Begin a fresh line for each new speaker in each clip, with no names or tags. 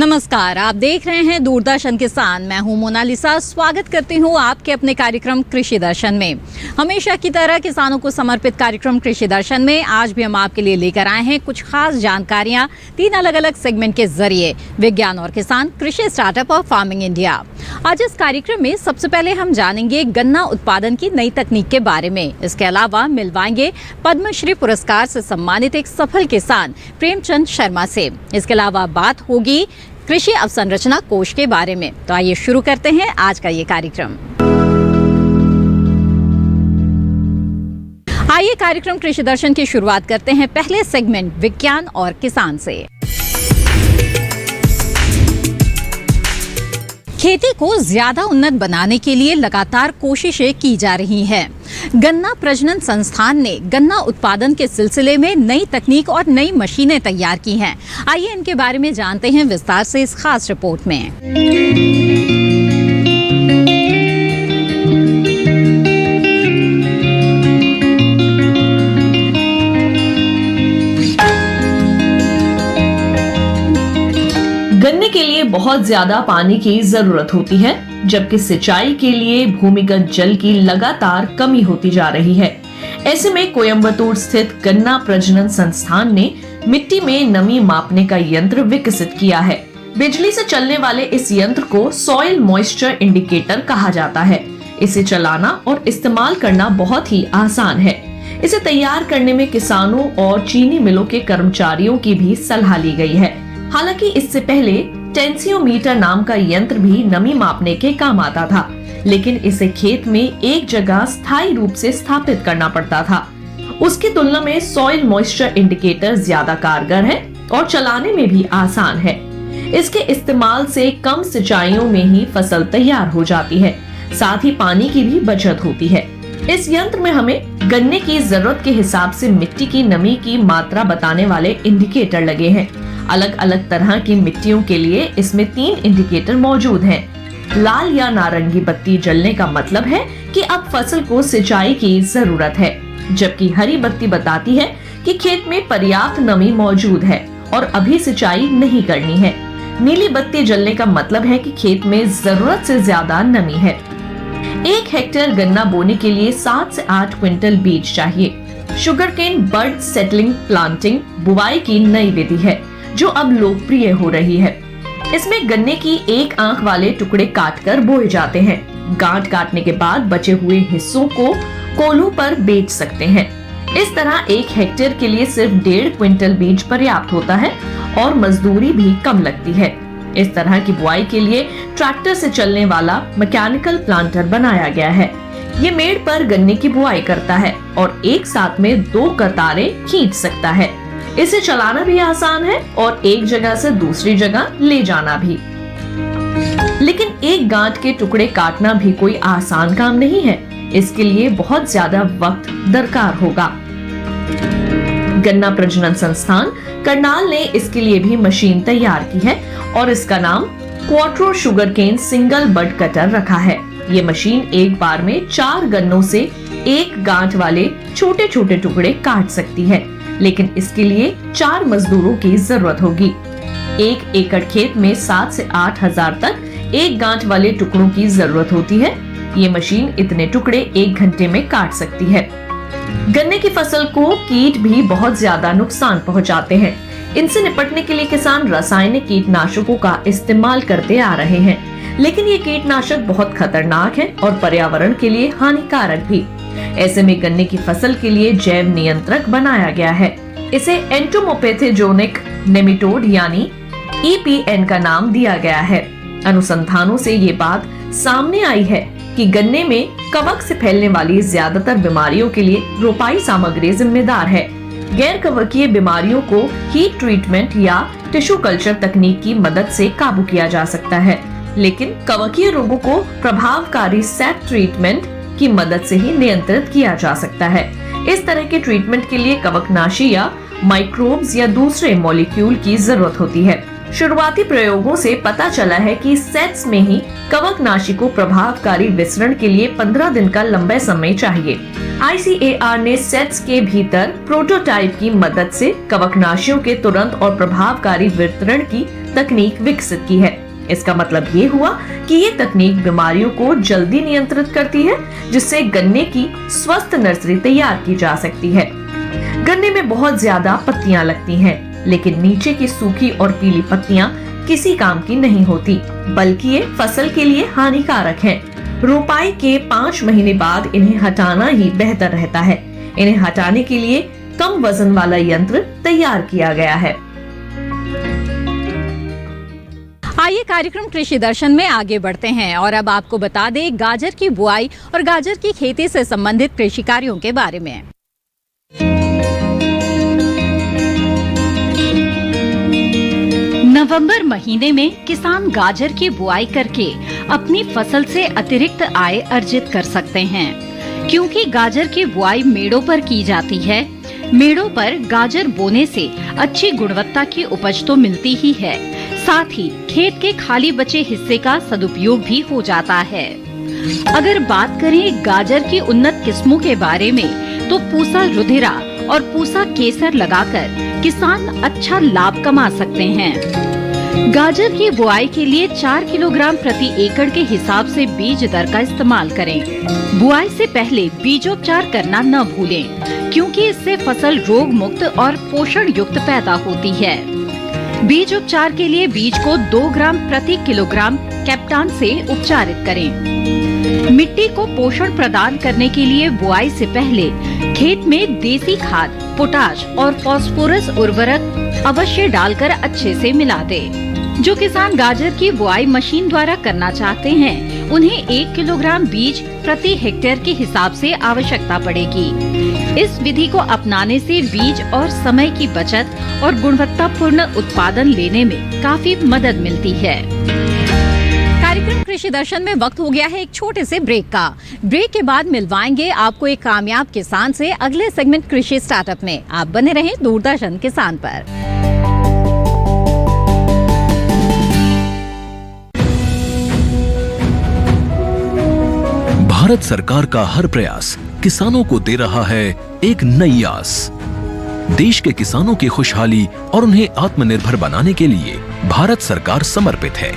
नमस्कार, आप देख रहे हैं दूरदर्शन किसान। मैं हूं मोनालिसा। स्वागत करती हूं आपके अपने कार्यक्रम कृषि दर्शन में। हमेशा की तरह किसानों को समर्पित कार्यक्रम कृषि दर्शन में आज भी हम आपके लिए लेकर आए हैं कुछ खास जानकारियां 3 अलग अलग सेगमेंट के जरिए। विज्ञान और किसान, कृषि स्टार्टअप और फार्मिंग इंडिया। आज इस कार्यक्रम में सबसे पहले हम जानेंगे गन्ना उत्पादन की नई तकनीक के बारे में। इसके अलावा मिलवाएंगे पद्मश्री पुरस्कार से सम्मानित एक सफल किसान प्रेमचंद शर्मा से। इसके अलावा बात होगी कृषि अवसंरचना कोष के बारे में। तो आइए शुरू करते हैं आज का ये कार्यक्रम। आइए कार्यक्रम कृषि दर्शन की शुरुआत करते हैं पहले सेगमेंट विज्ञान और किसान से। खेती को ज्यादा उन्नत बनाने के लिए लगातार कोशिशें की जा रही हैं। गन्ना प्रजनन संस्थान ने गन्ना उत्पादन के सिलसिले में नई तकनीक और नई मशीनें तैयार की हैं। आइए इनके बारे में जानते हैं विस्तार से इस खास रिपोर्ट में।
गन्ने के लिए बहुत ज्यादा पानी की जरूरत होती है, जबकि सिंचाई के लिए भूमिगत जल की लगातार कमी होती जा रही है। ऐसे में कोयंबटूर स्थित गन्ना प्रजनन संस्थान ने मिट्टी में नमी मापने का यंत्र विकसित किया है। बिजली से चलने वाले इस यंत्र को सॉइल मॉइस्चर इंडिकेटर कहा जाता है। इसे चलाना और इस्तेमाल करना बहुत ही आसान है। इसे तैयार करने में किसानों और चीनी मिलों के कर्मचारियों की भी सलाह ली गई है। हालांकि इससे पहले टेंसियोमीटर नाम का यंत्र भी नमी मापने के काम आता था, लेकिन इसे खेत में एक जगह स्थायी रूप से स्थापित करना पड़ता था। उसकी तुलना में सॉइल मॉइस्चर इंडिकेटर ज्यादा कारगर है और चलाने में भी आसान है। इसके इस्तेमाल से कम सिंचाइयों में ही फसल तैयार हो जाती है, साथ ही पानी की भी बचत होती है। इस यंत्र में हमें गन्ने की जरूरत के हिसाब से मिट्टी की नमी की मात्रा बताने वाले इंडिकेटर लगे हैं। अलग अलग तरह की मिट्टियों के लिए इसमें 3 इंडिकेटर मौजूद हैं। लाल या नारंगी बत्ती जलने का मतलब है कि अब फसल को सिंचाई की जरूरत है, जबकि हरी बत्ती बताती है कि खेत में पर्याप्त नमी मौजूद है और अभी सिंचाई नहीं करनी है। नीली बत्ती जलने का मतलब है कि खेत में जरूरत से ज्यादा नमी है। 1 हेक्टेयर गन्ना बोने के लिए 7 से 8 क्विंटल बीज चाहिए। शुगरकेन बड सेटलिंग प्लांटिंग बुवाई की नई विधि है जो अब लोकप्रिय हो रही है। इसमें गन्ने की 1 आंख वाले टुकड़े काटकर बोए जाते हैं। गांठ काटने के बाद बचे हुए हिस्सों को कोल्हू पर बेच सकते हैं। इस तरह 1 हेक्टेयर के लिए सिर्फ 1.5 क्विंटल बीज पर्याप्त होता है और मजदूरी भी कम लगती है। इस तरह की बुआई के लिए ट्रैक्टर से चलने वाला मैकेनिकल प्लांटर बनाया गया है। ये मेड़ पर गन्ने की बुआई करता है और एक साथ में 2 कतारें खींच सकता है। इसे चलाना भी आसान है और एक जगह से दूसरी जगह ले जाना भी। लेकिन एक गांठ के टुकड़े काटना भी कोई आसान काम नहीं है। इसके लिए बहुत ज्यादा वक्त दरकार होगा। गन्ना प्रजनन संस्थान करनाल ने इसके लिए भी मशीन तैयार की है और इसका नाम क्वाट्रो शुगरकेन सिंगल बड कटर रखा है। ये मशीन एक बार में 4 गन्नों से 1 गांठ वाले छोटे छोटे टुकड़े काट सकती है, लेकिन इसके लिए 4 मजदूरों की जरूरत होगी। 1 एकड़ खेत में 7 से 8 हजार तक 1 गांठ वाले टुकड़ों की जरूरत होती है। ये मशीन इतने टुकड़े 1 घंटे में काट सकती है। गन्ने की फसल को कीट भी बहुत ज्यादा नुकसान पहुंचाते हैं। इनसे निपटने के लिए किसान रासायनिक कीटनाशकों का इस्तेमाल करते आ रहे हैं, लेकिन ये कीटनाशक बहुत खतरनाक है और पर्यावरण के लिए हानिकारक भी। ऐसे में गन्ने की फसल के लिए जैव नियंत्रक बनाया गया है। इसे एंटोमोपैथोजेनिक नेमेटोड यानी EPN का नाम दिया गया है। अनुसंधानों से ये बात सामने आई है कि गन्ने में कवक से फैलने वाली ज्यादातर बीमारियों के लिए रोपाई सामग्री जिम्मेदार है। गैर कवकीय बीमारियों को हीट ट्रीटमेंट या टिश्यू कल्चर तकनीक की मदद से काबू किया जा सकता है, लेकिन कवकीय रोगों को प्रभावकारी सेट ट्रीटमेंट की मदद से ही नियंत्रित किया जा सकता है। इस तरह के ट्रीटमेंट के लिए कवकनाशी या माइक्रोब्स या दूसरे मॉलिक्यूल की जरूरत होती है। शुरुआती प्रयोगों से पता चला है कि सेट्स में ही कवकनाशी को प्रभावकारी विसरण के लिए 15 दिन का लंबा समय चाहिए। ICAR ने सेट्स के भीतर प्रोटोटाइप की मदद से कवकनाशियों के तुरंत और प्रभावकारी वितरण की तकनीक विकसित की है। इसका मतलब ये हुआ कि ये तकनीक बीमारियों को जल्दी नियंत्रित करती है, जिससे गन्ने की स्वस्थ नर्सरी तैयार की जा सकती है। गन्ने में बहुत ज्यादा पत्तियां लगती हैं, लेकिन नीचे की सूखी और पीली पत्तियां किसी काम की नहीं होती, बल्कि ये फसल के लिए हानिकारक हैं। रोपाई के 5 महीने बाद इन्हें हटाना ही बेहतर रहता है। इन्हें हटाने के लिए कम वजन वाला यंत्र तैयार किया गया है।
आइए कार्यक्रम कृषि दर्शन में आगे बढ़ते हैं और अब आपको बता दें गाजर की बुआई और गाजर की खेती से संबंधित कृषि कार्यों के बारे में। नवंबर महीने में किसान गाजर की बुआई करके अपनी फसल से अतिरिक्त आय अर्जित कर सकते हैं, क्योंकि गाजर की बुआई मेड़ों पर की जाती है। मेड़ों पर गाजर बोने से अच्छी गुणवत्ता की उपज तो मिलती ही है, साथ ही खेत के खाली बचे हिस्से का सदुपयोग भी हो जाता है। अगर बात करें गाजर की उन्नत किस्मों के बारे में, तो पूसा रुधिरा और पूसा केसर लगाकर किसान अच्छा लाभ कमा सकते हैं। गाजर की बुआई के लिए 4 किलोग्राम प्रति एकड़ के हिसाब से बीज दर का इस्तेमाल करें। बुआई से पहले बीजोपचार करना न भूलें, क्योंकि इससे फसल रोग मुक्त और पोषण युक्त पैदा होती है। बीज उपचार के लिए बीज को 2 ग्राम प्रति किलोग्राम कैप्टान से उपचारित करें। मिट्टी को पोषण प्रदान करने के लिए बुआई से पहले खेत में देसी खाद, पोटाश और फास्फोरस उर्वरक अवश्य डालकर अच्छे से मिला दें। जो किसान गाजर की बुआई मशीन द्वारा करना चाहते हैं, उन्हें 1 किलोग्राम बीज प्रति हेक्टेयर के हिसाब से आवश्यकता पड़ेगी। इस विधि को अपनाने से बीज और समय की बचत और गुणवत्तापूर्ण उत्पादन लेने में काफी मदद मिलती है। कार्यक्रम कृषि दर्शन में वक्त हो गया है एक छोटे से ब्रेक का। ब्रेक के बाद मिलवाएंगे आपको एक कामयाब किसान से अगले सेगमेंट कृषि स्टार्टअप में। आप बने रहें दूरदर्शन किसान पर।
भारत सरकार का हर प्रयास किसानों को दे रहा है एक नई आस। देश के किसानों की खुशहाली और उन्हें आत्मनिर्भर बनाने के लिए भारत सरकार समर्पित है।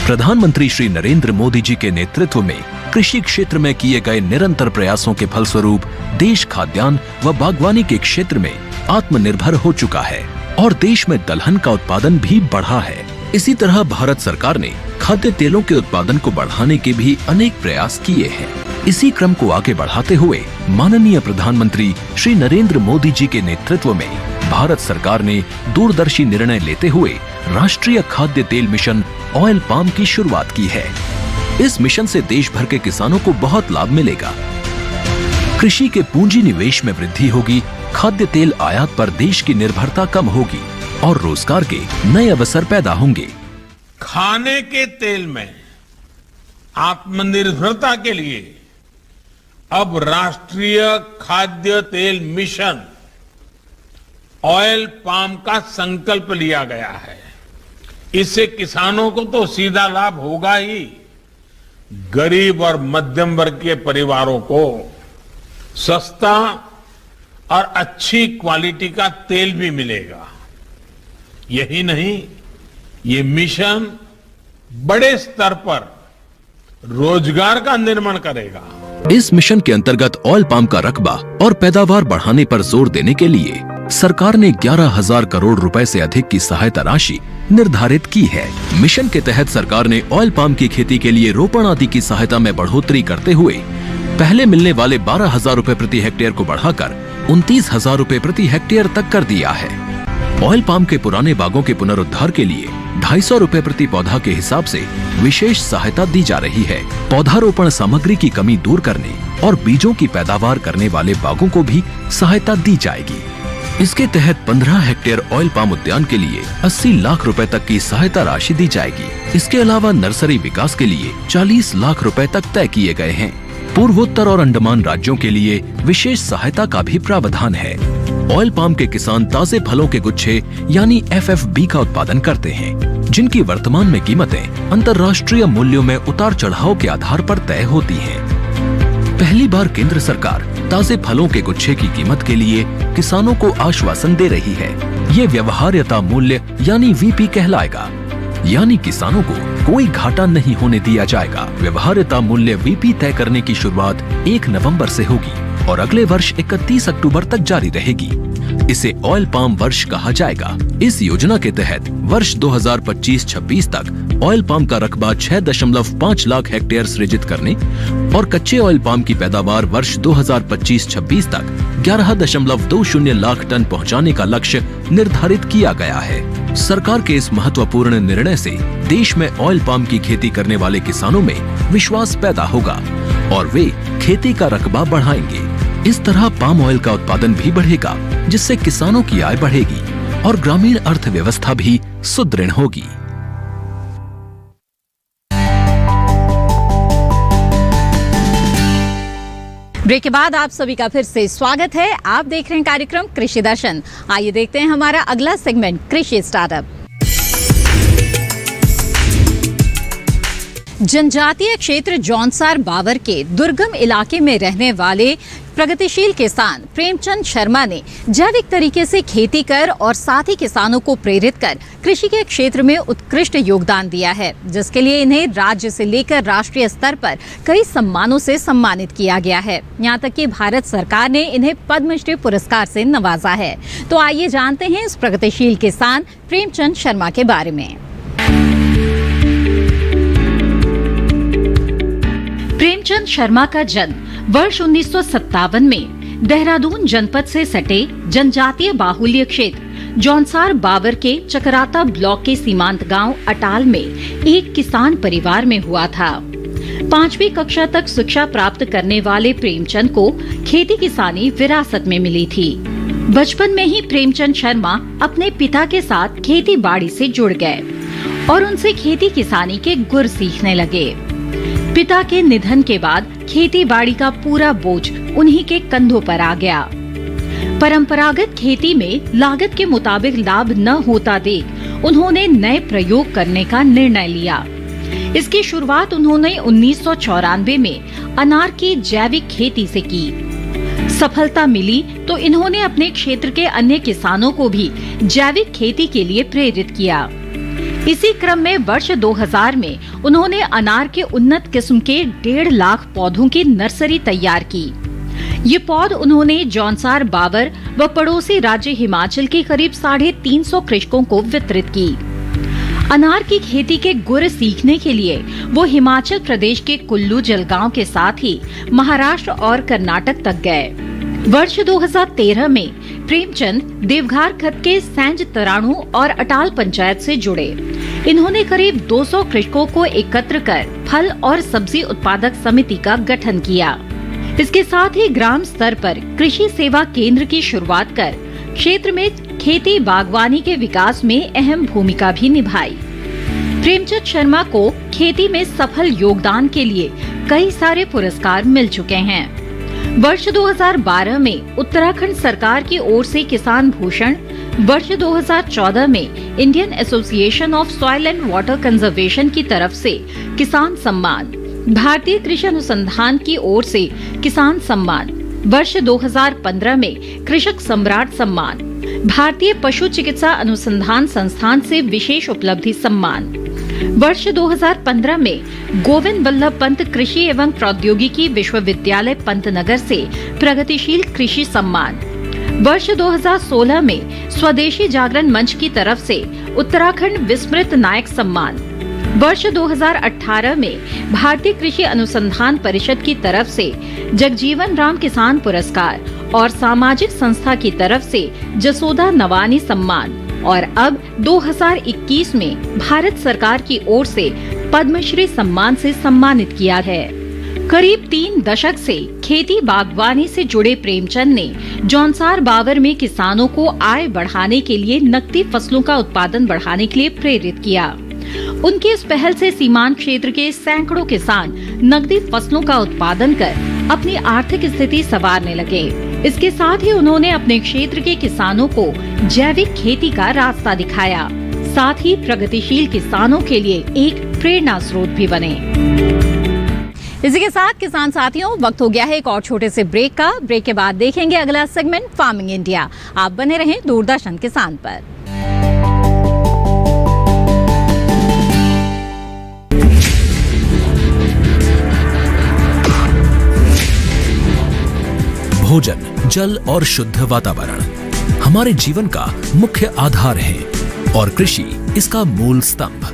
प्रधानमंत्री श्री नरेंद्र मोदी जी के नेतृत्व में कृषि क्षेत्र में किए गए निरंतर प्रयासों के फलस्वरूप देश खाद्यान्न व बागवानी के क्षेत्र में आत्मनिर्भर हो चुका है और देश में दलहन का उत्पादन भी बढ़ा है। इसी तरह भारत सरकार ने खाद्य तेलों के उत्पादन को बढ़ाने के भी अनेक प्रयास किए हैं। इसी क्रम को आगे बढ़ाते हुए माननीय प्रधानमंत्री श्री नरेंद्र मोदी जी के नेतृत्व में भारत सरकार ने दूरदर्शी निर्णय लेते हुए राष्ट्रीय खाद्य तेल मिशन ऑयल पाम की शुरुआत की है। इस मिशन से देश भर के किसानों को बहुत लाभ मिलेगा। कृषि के पूंजी निवेश में वृद्धि होगी, खाद्य तेल आयात पर देश की निर्भरता कम होगी और रोजगार के नए अवसर पैदा होंगे।
खाने के तेल में आत्मनिर्भरता के लिए अब राष्ट्रीय खाद्य तेल मिशन ऑयल पाम का संकल्प लिया गया है। इससे किसानों को तो सीधा लाभ होगा ही, गरीब और मध्यम वर्ग के परिवारों को सस्ता और अच्छी क्वालिटी का तेल भी मिलेगा। यही नहीं, ये मिशन बड़े स्तर पर रोजगार का निर्माण करेगा।
इस मिशन के अंतर्गत ऑयल पाम का रकबा और पैदावार बढ़ाने पर जोर देने के लिए सरकार ने 11,000 करोड़ रुपए से अधिक की सहायता राशि निर्धारित की है। मिशन के तहत सरकार ने ऑयल पाम की खेती के लिए रोपण आदि की सहायता में बढ़ोतरी करते हुए पहले मिलने वाले 12,000 रुपए प्रति हेक्टेयर को बढ़ाकर 29,000 रुपए प्रति हेक्टेयर तक कर दिया है। ऑयल पाम के पुराने बागों के पुनरुद्धार के लिए 250 रुपए प्रति पौधा के हिसाब से विशेष सहायता दी जा रही है। पौधारोपण सामग्री की कमी दूर करने और बीजों की पैदावार करने वाले बागों को भी सहायता दी जाएगी। इसके तहत 15 हेक्टेयर ऑयल पाम उद्यान के लिए 80 लाख रुपए तक की सहायता राशि दी जाएगी। इसके अलावा नर्सरी विकास के लिए 40 लाख रुपए तक तय किए गए हैं। पूर्वोत्तर और अंडमान राज्यों के लिए विशेष सहायता का भी प्रावधान है। ऑयल पाम के किसान ताजे फलों के गुच्छे यानी FFB का उत्पादन करते हैं, जिनकी वर्तमान में कीमतें अंतर्राष्ट्रीय मूल्यों में उतार चढ़ाव के आधार पर तय होती हैं। पहली बार केंद्र सरकार ताजे फलों के गुच्छे की कीमत के लिए किसानों को आश्वासन दे रही है। ये व्यवहार्यता मूल्य यानी VP कहलाएगा, यानी किसानों को कोई घाटा नहीं होने दिया जाएगा। व्यवहार्यता मूल्य VP तय करने की शुरुआत 1 नवंबर से होगी और अगले वर्ष 31 अक्टूबर तक जारी रहेगी। इसे ऑयल पाम वर्ष कहा जाएगा। इस योजना के तहत वर्ष 2025-26 तक ऑयल पाम का रकबा 6.5 लाख हेक्टेयर सृजित करने और कच्चे ऑयल पाम की पैदावार वर्ष 2025-26 तक 11.20 लाख टन पहुंचाने का लक्ष्य निर्धारित किया गया है। सरकार के इस महत्वपूर्ण निर्णय से देश में ऑयल पाम की खेती करने वाले किसानों में विश्वास पैदा होगा और वे खेती का रकबा बढ़ाएंगे। इस तरह पाम ऑयल का उत्पादन भी बढ़ेगा, जिससे किसानों की आय बढ़ेगी और ग्रामीण अर्थव्यवस्था भी सुदृढ़ होगी।
ब्रेक के बाद आप सभी का फिर से स्वागत है। आप देख रहे हैं कार्यक्रम कृषि दर्शन। आइए देखते हैं हमारा अगला सेगमेंट कृषि स्टार्टअप। जनजातीय क्षेत्र जौनसार बावर के दुर्गम इलाके में रहने वाले प्रगतिशील किसान प्रेमचंद शर्मा ने जैविक तरीके से खेती कर और साथ ही किसानों को प्रेरित कर कृषि के क्षेत्र में उत्कृष्ट योगदान दिया है, जिसके लिए इन्हें राज्य से लेकर राष्ट्रीय स्तर पर कई सम्मानों से सम्मानित किया गया है। यहाँ तक कि भारत सरकार ने इन्हें पद्मश्री पुरस्कार से नवाजा है। तो आइए जानते हैं इस प्रगतिशील किसान प्रेमचंद शर्मा के बारे में। प्रेमचंद शर्मा का जन्म वर्ष 1957 में देहरादून जनपद से सटे जनजातीय बाहुल्य क्षेत्र जौनसार बावर के चकराता ब्लॉक के सीमांत गांव अटाल में एक किसान परिवार में हुआ था। 5वीं कक्षा तक शिक्षा प्राप्त करने वाले प्रेमचंद को खेती किसानी विरासत में मिली थी। बचपन में ही प्रेमचंद शर्मा अपने पिता के साथ खेती बाड़ी से जुड़ गए और उनसे खेती किसानी के गुर सीखने लगे। पिता के निधन के बाद खेती बाड़ी का पूरा बोझ उन्हीं के कंधों पर आ गया। परंपरागत खेती में लागत के मुताबिक लाभ न होता देख उन्होंने नए प्रयोग करने का निर्णय लिया। इसकी शुरुआत उन्होंने 1994 में अनार की जैविक खेती से की। सफलता मिली तो इन्होंने अपने क्षेत्र के अन्य किसानों को भी जैविक खेती के लिए प्रेरित किया। इसी क्रम में वर्ष 2000 में उन्होंने अनार के उन्नत किस्म के 1.5 लाख पौधों की नर्सरी तैयार की। ये पौध उन्होंने जौनसार बावर व पड़ोसी राज्य हिमाचल के करीब 350 कृषकों को वितरित की। अनार की खेती के गुर सीखने के लिए वो हिमाचल प्रदेश के कुल्लू जलगांव के साथ ही महाराष्ट्र और कर्नाटक तक गए। वर्ष 2013 में प्रेमचंद देवघर खत के सैंज तराणु और अटाल पंचायत से जुड़े। इन्होंने करीब 200 कृषकों को एकत्र कर फल और सब्जी उत्पादक समिति का गठन किया। इसके साथ ही ग्राम स्तर पर कृषि सेवा केंद्र की शुरुआत कर क्षेत्र में खेती बागवानी के विकास में अहम भूमिका भी निभाई। प्रेमचंद शर्मा को खेती में सफल योगदान के लिए कई सारे पुरस्कार मिल चुके हैं। वर्ष 2012 में उत्तराखंड सरकार की ओर से किसान भूषण, वर्ष 2014 में Indian association of soil and water conservation की तरफ से किसान सम्मान, भारतीय कृषि अनुसंधान की ओर से किसान सम्मान, वर्ष 2015 में कृषक सम्राट सम्मान, भारतीय पशु चिकित्सा अनुसंधान संस्थान से विशेष उपलब्धि सम्मान, वर्ष 2015 में गोविंद वल्लभ पंत कृषि एवं प्रौद्योगिकी विश्वविद्यालय पंतनगर से प्रगतिशील कृषि सम्मान, वर्ष 2016 में स्वदेशी जागरण मंच की तरफ से उत्तराखंड विस्मृत नायक सम्मान, वर्ष 2018 में भारतीय कृषि अनुसंधान परिषद की तरफ से जगजीवन राम किसान पुरस्कार और सामाजिक संस्था की तरफ से जसोदा नवानी सम्मान और अब 2021 में भारत सरकार की ओर से पद्मश्री सम्मान से सम्मानित किया है। करीब 3 दशक से खेती बागवानी से जुड़े प्रेमचंद ने जौनसार बावर में किसानों को आय बढ़ाने के लिए नकदी फसलों का उत्पादन बढ़ाने के लिए प्रेरित किया। उनकी इस पहल से सीमांत क्षेत्र के सैकड़ों किसान नकदी फसलों का उत्पादन कर अपनी आर्थिक स्थिति संवारने लगे। इसके साथ ही उन्होंने अपने क्षेत्र के किसानों को जैविक खेती का रास्ता दिखाया। साथ ही प्रगतिशील किसानों के लिए एक प्रेरणा स्रोत भी बने। इसी के साथ किसान साथियों, वक्त हो गया है एक और छोटे से ब्रेक का। ब्रेक के बाद देखेंगे अगला सेगमेंट फार्मिंग इंडिया। आप बने रहें दूरदर्शन किसान पर।
भोजन, जल और शुद्ध वातावरण हमारे जीवन का मुख्य आधार है और कृषि इसका मूल स्तंभ।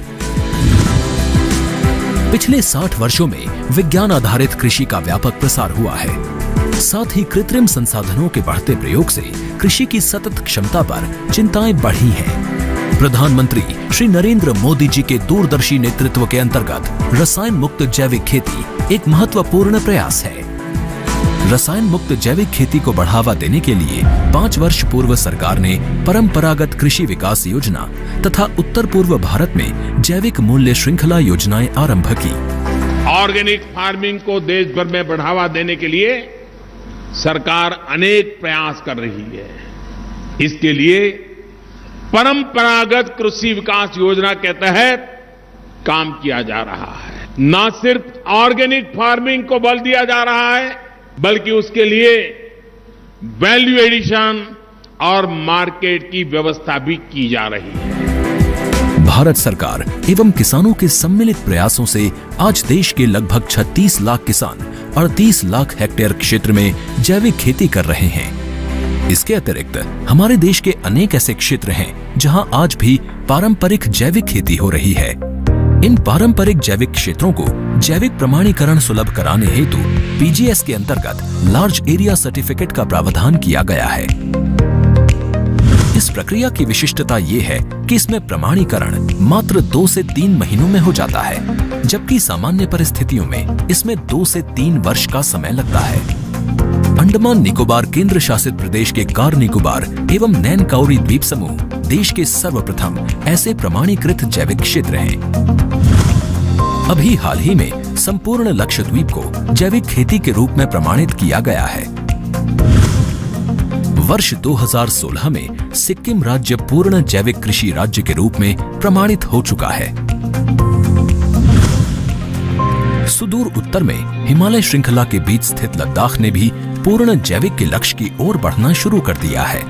पिछले 60 वर्षों में विज्ञान आधारित कृषि का व्यापक प्रसार हुआ है। साथ ही कृत्रिम संसाधनों के बढ़ते प्रयोग से कृषि की सतत क्षमता पर चिंताएं बढ़ी हैं। प्रधानमंत्री श्री नरेंद्र मोदी जी के दूरदर्शी नेतृत्व के अंतर्गत रसायन मुक्त जैविक खेती एक महत्वपूर्ण प्रयास है। रसायन मुक्त जैविक खेती को बढ़ावा देने के लिए 5 वर्ष पूर्व सरकार ने परंपरागत कृषि विकास योजना तथा उत्तर पूर्व भारत में जैविक मूल्य श्रृंखला योजनाएं आरंभ की।
ऑर्गेनिक फार्मिंग को देश भर में बढ़ावा देने के लिए सरकार अनेक प्रयास कर रही है। इसके लिए परंपरागत कृषि विकास योजना के तहत काम किया जा रहा है। न सिर्फ ऑर्गेनिक फार्मिंग को बल दिया जा रहा है, बल्कि उसके लिए वैल्यू एडिशन और मार्केट की व्यवस्था भी की जा रही है।
भारत सरकार एवं किसानों के सम्मिलित प्रयासों से आज देश के लगभग 36 लाख किसान 38 लाख हेक्टेयर क्षेत्र में जैविक खेती कर रहे हैं। इसके अतिरिक्त हमारे देश के अनेक ऐसे क्षेत्र हैं जहां आज भी पारंपरिक जैविक खेती हो रही है। इन पारंपरिक जैविक क्षेत्रों को जैविक प्रमाणीकरण सुलभ कराने हेतु पीजीएस के अंतर्गत लार्ज एरिया सर्टिफिकेट का प्रावधान किया गया है। इस प्रक्रिया की विशिष्टता ये है कि इसमें प्रमाणीकरण मात्र 2 से 3 महीनों में हो जाता है, जबकि सामान्य परिस्थितियों में इसमें 2 से 3 वर्ष का समय लगता है। अंडमान निकोबार केंद्र शासित प्रदेश के कार निकोबार एवं नैन काउरी द्वीप समूह देश के सर्वप्रथम ऐसे प्रमाणीकृत जैविक क्षेत्र हैं। अभी हाल ही में संपूर्ण लक्षद्वीप को जैविक खेती के रूप में प्रमाणित किया गया है। वर्ष 2016 में सिक्किम राज्य पूर्ण जैविक कृषि राज्य के रूप में प्रमाणित हो चुका है। सुदूर उत्तर में हिमालय श्रृंखला के बीच स्थित लद्दाख ने भी पूर्ण जैविक के लक्ष्य की ओर बढ़ना शुरू कर दिया है।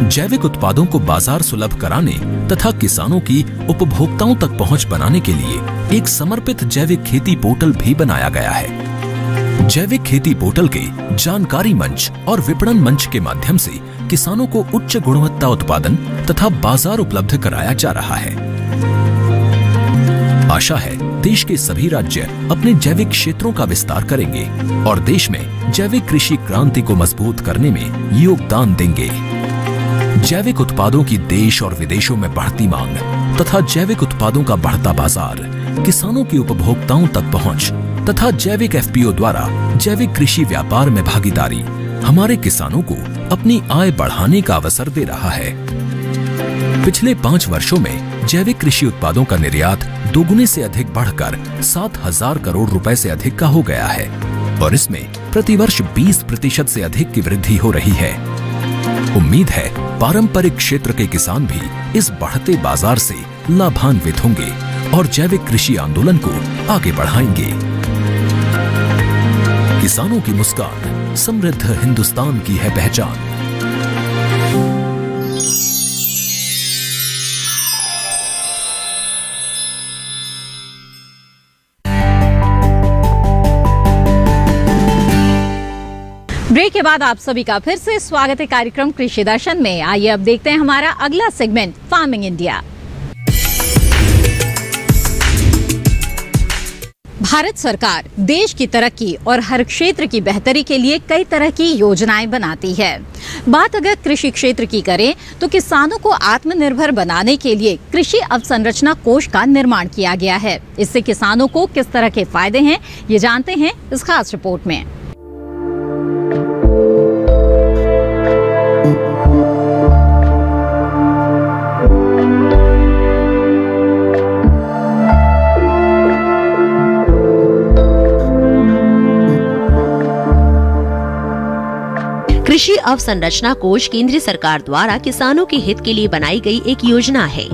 जैविक उत्पादों को बाजार सुलभ कराने तथा किसानों की उपभोक्ताओं तक पहुंच बनाने के लिए एक समर्पित जैविक खेती पोर्टल भी बनाया गया है। जैविक खेती पोर्टल के जानकारी मंच और विपणन मंच के माध्यम से किसानों को उच्च गुणवत्ता उत्पादन तथा बाजार उपलब्ध कराया जा रहा है। आशा है देश के सभी राज्य अपने जैविक क्षेत्रों का विस्तार करेंगे और देश में जैविक कृषि क्रांति को मजबूत करने में योगदान देंगे। जैविक उत्पादों की देश और विदेशों में बढ़ती मांग तथा जैविक उत्पादों का बढ़ता बाजार, किसानों की उपभोक्ताओं तक पहुंच तथा जैविक एफपीओ द्वारा जैविक कृषि व्यापार में भागीदारी हमारे किसानों को अपनी आय बढ़ाने का अवसर दे रहा है। पिछले 5 वर्षों में जैविक कृषि उत्पादों का निर्यात दोगुने से अधिक बढ़कर 7,000 करोड़ रुपए से अधिक का हो गया है और इसमें प्रतिवर्ष 20% से अधिक की वृद्धि हो रही है। उम्मीद है पारंपरिक क्षेत्र के किसान भी इस बढ़ते बाजार से लाभान्वित होंगे और जैविक कृषि आंदोलन को आगे बढ़ाएंगे। किसानों की मुस्कान समृद्ध हिंदुस्तान की है पहचान।
ब्रेक के बाद आप सभी का फिर से स्वागत है कार्यक्रम कृषि दर्शन में। आइए अब देखते हैं हमारा अगला सेगमेंट फार्मिंग इंडिया। भारत सरकार देश की तरक्की और हर क्षेत्र की बेहतरी के लिए कई तरह की योजनाएं बनाती है। बात अगर कृषि क्षेत्र की करें तो किसानों को आत्मनिर्भर बनाने के लिए कृषि अवसंरचना कोष का निर्माण किया गया है। इससे किसानों को किस तरह के फायदे हैं, ये जानते हैं इस खास रिपोर्ट में।
कृषि अवसंरचना कोष केंद्र सरकार द्वारा किसानों के हित के लिए बनाई गई एक योजना है।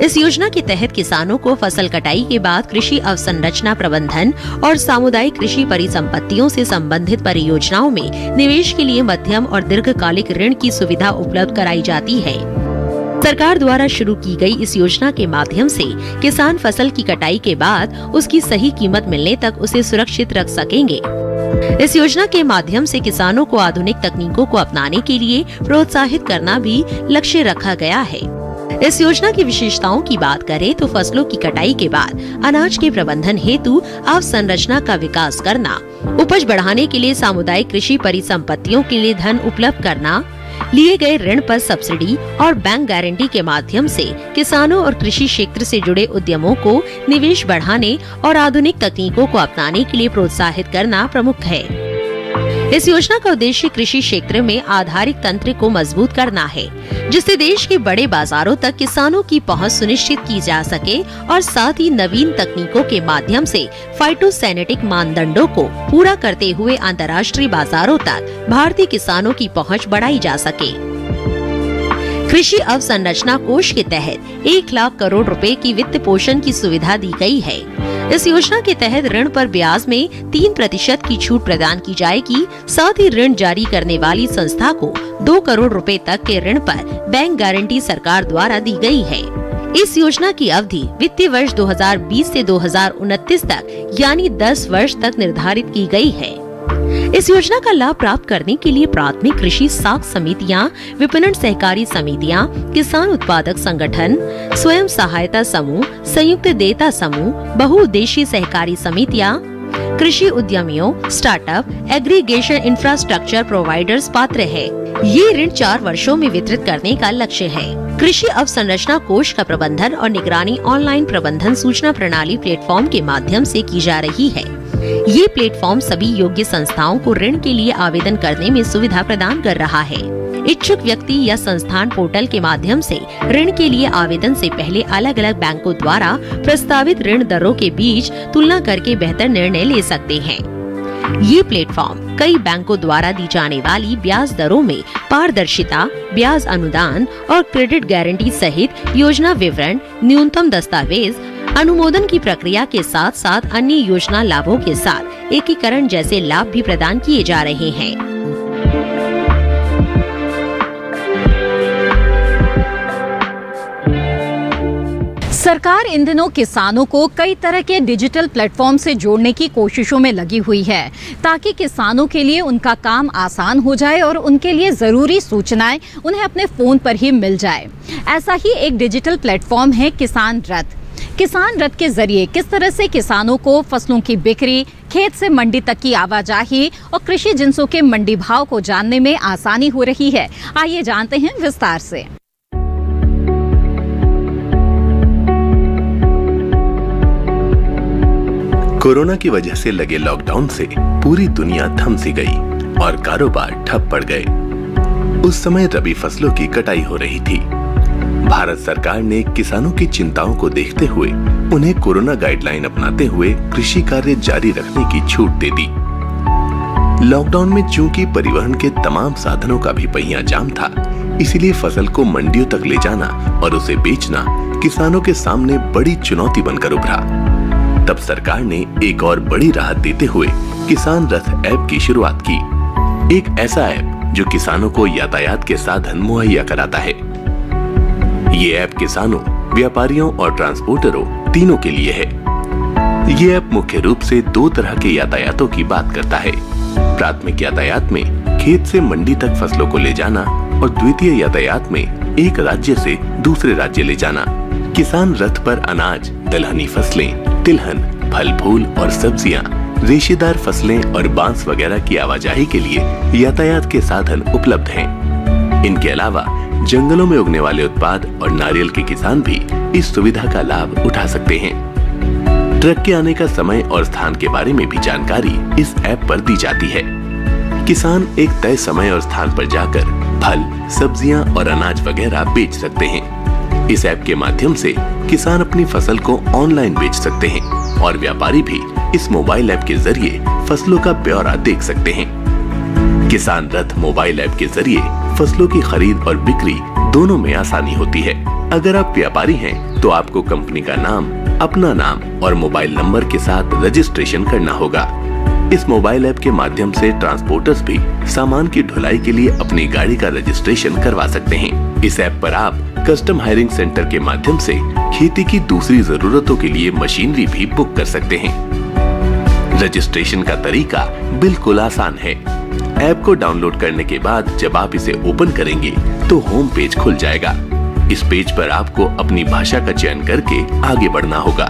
इस योजना के तहत किसानों को फसल कटाई के बाद कृषि अवसंरचना प्रबंधन और सामुदायिक कृषि परिसंपत्तियों से संबंधित परियोजनाओं में निवेश के लिए मध्यम और दीर्घकालिक ऋण की सुविधा उपलब्ध कराई जाती है। सरकार द्वारा शुरू की गई इस योजना के माध्यम से किसान फसल की कटाई के बाद उसकी सही कीमत मिलने तक उसे सुरक्षित रख सकेंगे। इस योजना के माध्यम से किसानों को आधुनिक तकनीकों को अपनाने के लिए प्रोत्साहित करना भी लक्ष्य रखा गया है। इस योजना की विशेषताओं की बात करें तो फसलों की कटाई के बाद अनाज के प्रबंधन हेतु अवसंरचना का विकास करना, उपज बढ़ाने के लिए सामुदायिक कृषि परिसंपत्तियों के लिए धन उपलब्ध करना, लिए गए ऋण पर सब्सिडी और बैंक गारंटी के माध्यम से किसानों और कृषि क्षेत्र से जुड़े उद्यमों को निवेश बढ़ाने और आधुनिक तकनीकों को अपनाने के लिए प्रोत्साहित करना प्रमुख है। इस योजना का उद्देश्य कृषि क्षेत्र में आधारित तंत्र को मजबूत करना है, जिससे देश के बड़े बाजारों तक किसानों की पहुंच सुनिश्चित की जा सके और साथ ही नवीन तकनीकों के माध्यम से फाइटोसैनिटिक मानदंडों को पूरा करते हुए अंतर्राष्ट्रीय बाजारों तक भारतीय किसानों की पहुंच बढ़ाई जा सके। कृषि अवसंरचना कोष के तहत 1 लाख करोड़ रुपए की वित्त पोषण की सुविधा दी गई है। इस योजना के तहत ऋण पर ब्याज में 3% की छूट प्रदान की जाएगी। साथ ही ऋण जारी करने वाली संस्था को 2 करोड़ रुपए तक के ऋण पर बैंक गारंटी सरकार द्वारा दी गई है। इस योजना की अवधि वित्तीय वर्ष 2020 से 2029 तक यानी 10 वर्ष तक निर्धारित की गई है। इस योजना का लाभ प्राप्त करने के लिए प्राथमिक कृषि साख समितियां, विपणन सहकारी समितियां, किसान उत्पादक संगठन, स्वयं सहायता समूह, संयुक्त देयता समूह, बहुउद्देशीय सहकारी समितियां, कृषि उद्यमियों, स्टार्टअप, एग्रीगेशन इंफ्रास्ट्रक्चर प्रोवाइडर्स पात्र है। ये ऋण 4 वर्षों में वितरित करने का लक्ष्य है। कृषि अवसंरचना कोष का प्रबंधन और निगरानी ऑनलाइन प्रबंधन सूचना प्रणाली प्लेटफॉर्म के माध्यम से की जा रही है। ये प्लेटफॉर्म सभी योग्य संस्थाओं को ऋण के लिए आवेदन करने में सुविधा प्रदान कर रहा है। इच्छुक व्यक्ति या संस्थान पोर्टल के माध्यम से ऋण के लिए आवेदन से पहले अलग अलग बैंकों द्वारा प्रस्तावित ऋण दरों के बीच तुलना करके बेहतर निर्णय ले सकते हैं। ये प्लेटफॉर्म कई बैंकों द्वारा दी जाने वाली ब्याज दरों में पारदर्शिता, ब्याज अनुदान और क्रेडिट गारंटी सहित योजना विवरण, न्यूनतम दस्तावेज, अनुमोदन की प्रक्रिया के साथ साथ अन्य योजना लाभों के साथ एकीकरण जैसे लाभ भी प्रदान किए जा रहे हैं।
सरकार इन दिनों किसानों को कई तरह के डिजिटल प्लेटफॉर्म से जोड़ने की कोशिशों में लगी हुई है, ताकि किसानों के लिए उनका काम आसान हो जाए और उनके लिए ज़रूरी सूचनाएं उन्हें अपने फ़ोन पर ही मिल जाए। ऐसा ही एक डिजिटल प्लेटफॉर्म है किसान रथ। किसान रथ के जरिए किस तरह से किसानों को फसलों की बिक्री, खेत से मंडी तक की आवाजाही और कृषि जिंसों के मंडी भाव को जानने में आसानी हो रही है, आइए जानते हैं विस्तार से।
कोरोना की वजह से लगे लॉकडाउन से पूरी दुनिया थम सी गई और कारोबार ठप पड़ गए। उस समय रबी फसलों की कटाई हो रही थी। भारत सरकार ने किसानों की चिंताओं को देखते हुए उन्हें कोरोना गाइडलाइन अपनाते हुए कृषि कार्य जारी रखने की छूट दे दी। लॉकडाउन में चूंकि परिवहन के तमाम साधनों का भी पहिया जाम था, इसीलिए फसल को मंडियों तक ले जाना और उसे बेचना किसानों के सामने बड़ी चुनौती बनकर उभरा। तब सरकार ने एक और बड़ी राहत देते हुए किसान रथ ऐप की शुरुआत की। एक ऐसा ऐप जो किसानों को यातायात के साधन मुहैया कराता है। ये ऐप किसानों, व्यापारियों और ट्रांसपोर्टरों तीनों के लिए है। ये ऐप मुख्य रूप से 2 तरह के यातायातों की बात करता है। प्राथमिक यातायात में खेत से मंडी तक फसलों को ले जाना और द्वितीय यातायात में एक राज्य से दूसरे राज्य ले जाना। किसान रथ पर अनाज, दलहनी फसलें, तिलहन, फल फूल और सब्जियां, रेशेदार फसलें और बांस वगैरह की आवाजाही के लिए यातायात के साधन उपलब्ध हैं। इनके अलावा जंगलों में उगने वाले उत्पाद और नारियल के किसान भी इस सुविधा का लाभ उठा सकते हैं। ट्रक के आने का समय और स्थान के बारे में भी जानकारी इस ऐप पर दी जाती है। किसान एक तय समय और स्थान पर जाकर फल, सब्जियां और अनाज वगैरह बेच सकते हैं। इस ऐप के माध्यम से किसान अपनी फसल को ऑनलाइन बेच सकते हैं और व्यापारी भी इस मोबाइल ऐप के जरिए फसलों का ब्यौरा देख सकते हैं। किसान रथ मोबाइल ऐप के जरिए फसलों की खरीद और बिक्री दोनों में आसानी होती है। अगर आप व्यापारी हैं, तो आपको कंपनी का नाम, अपना नाम और मोबाइल नंबर के साथ रजिस्ट्रेशन करना होगा। इस मोबाइल ऐप के माध्यम से ट्रांसपोर्टर्स भी सामान की ढुलाई के लिए अपनी गाड़ी का रजिस्ट्रेशन करवा सकते हैं। इस ऐप पर आप कस्टम हायरिंग सेंटर के माध्यम से खेती की दूसरी जरूरतों के लिए मशीनरी भी बुक कर सकते हैं। रजिस्ट्रेशन का तरीका बिल्कुल आसान है। ऐप को डाउनलोड करने के बाद जब आप इसे ओपन करेंगे तो होम पेज खुल जाएगा। इस पेज पर आपको अपनी भाषा का चयन करके आगे बढ़ना होगा।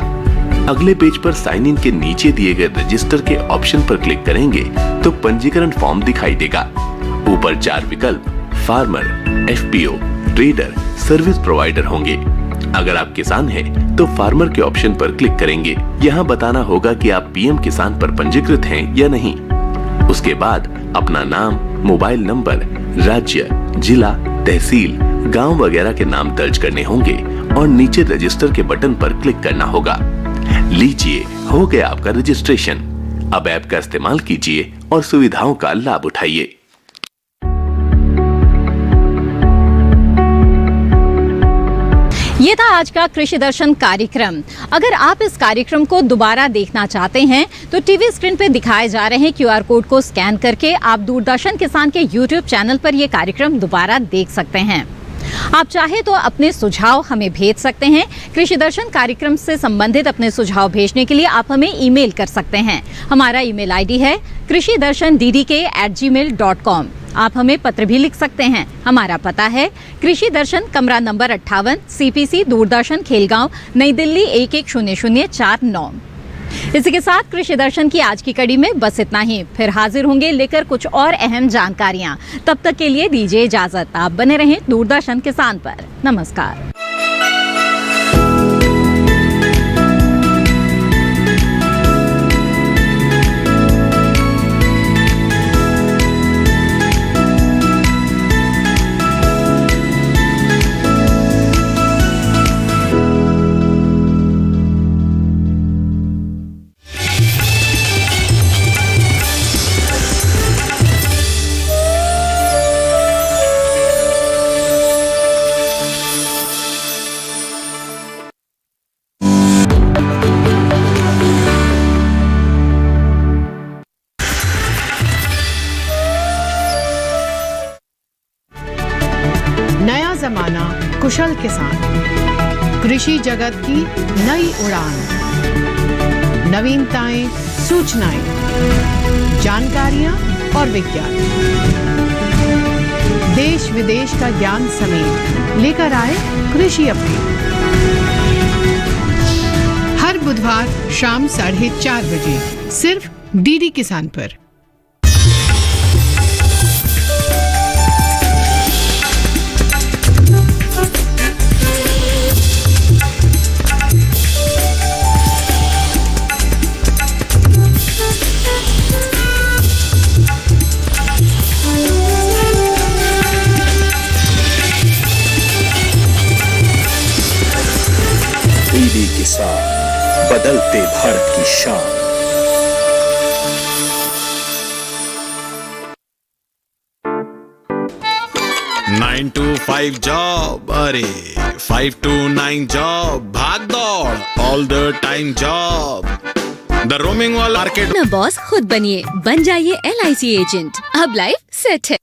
अगले पेज पर साइन इन के नीचे दिए गए रजिस्टर के ऑप्शन पर क्लिक करेंगे तो पंजीकरण फॉर्म दिखाई देगा। ऊपर 4 विकल्प farmer, FPO, trader, service provider होंगे। अगर आप किसान हैं, तो फार्मर के ऑप्शन पर क्लिक करेंगे। यहाँ बताना होगा कि आप पीएम किसान पर पंजीकृत हैं या नहीं। उसके बाद अपना नाम, मोबाइल नंबर, राज्य, जिला, तहसील, गांव वगैरह के नाम दर्ज करने होंगे और नीचे रजिस्टर के बटन पर क्लिक करना होगा। लीजिए, हो गया आपका रजिस्ट्रेशन। अब ऐप का इस्तेमाल कीजिए और सुविधाओं का लाभ उठाइए।
ये था आज का कृषि दर्शन कार्यक्रम। अगर आप इस कार्यक्रम को दोबारा देखना चाहते हैं तो टीवी स्क्रीन पर दिखाए जा रहे क्यूआर कोड को स्कैन करके आप दूरदर्शन किसान के यूट्यूब चैनल पर यह कार्यक्रम दोबारा देख सकते हैं। आप चाहे तो अपने सुझाव हमें भेज सकते हैं। कृषि दर्शन कार्यक्रम से संबंधित अपने सुझाव भेजने के लिए आप हमें ईमेल कर सकते हैं। हमारा ईमेल आईडी है krishidarshandddk@gmail.com। आप हमें पत्र भी लिख सकते हैं। हमारा पता है कृषि दर्शन, कमरा नंबर 58, CPC, दूरदर्शन, खेलगांव, नई दिल्ली 110049। इसी के साथ कृषि दर्शन की आज की कड़ी में बस इतना ही। फिर हाजिर होंगे लेकर कुछ और अहम जानकारियां। तब तक के लिए दीजिए इजाजत। आप बने रहें दूरदर्शन किसान पर। नमस्कार।
जमाना, कुशल किसान, कृषि जगत की नई उड़ान, नवीनताएं, सूचनाएं, जानकारियां और विज्ञान, देश विदेश का ज्ञान समेत लेकर आए कृषि अपडेट। हर बुधवार शाम 4:30 बजे सिर्फ डीडी किसान पर।
डीडी किसान, बदलते भारत की शान।
9 to 5 जॉब, अरे 5 to 9 जॉब, भाग दौड़ all the time job. The roaming वाला मार्केट।
ना बॉस खुद बनिए, बन जाइए LIC एजेंट। अब लाइफ सेट है।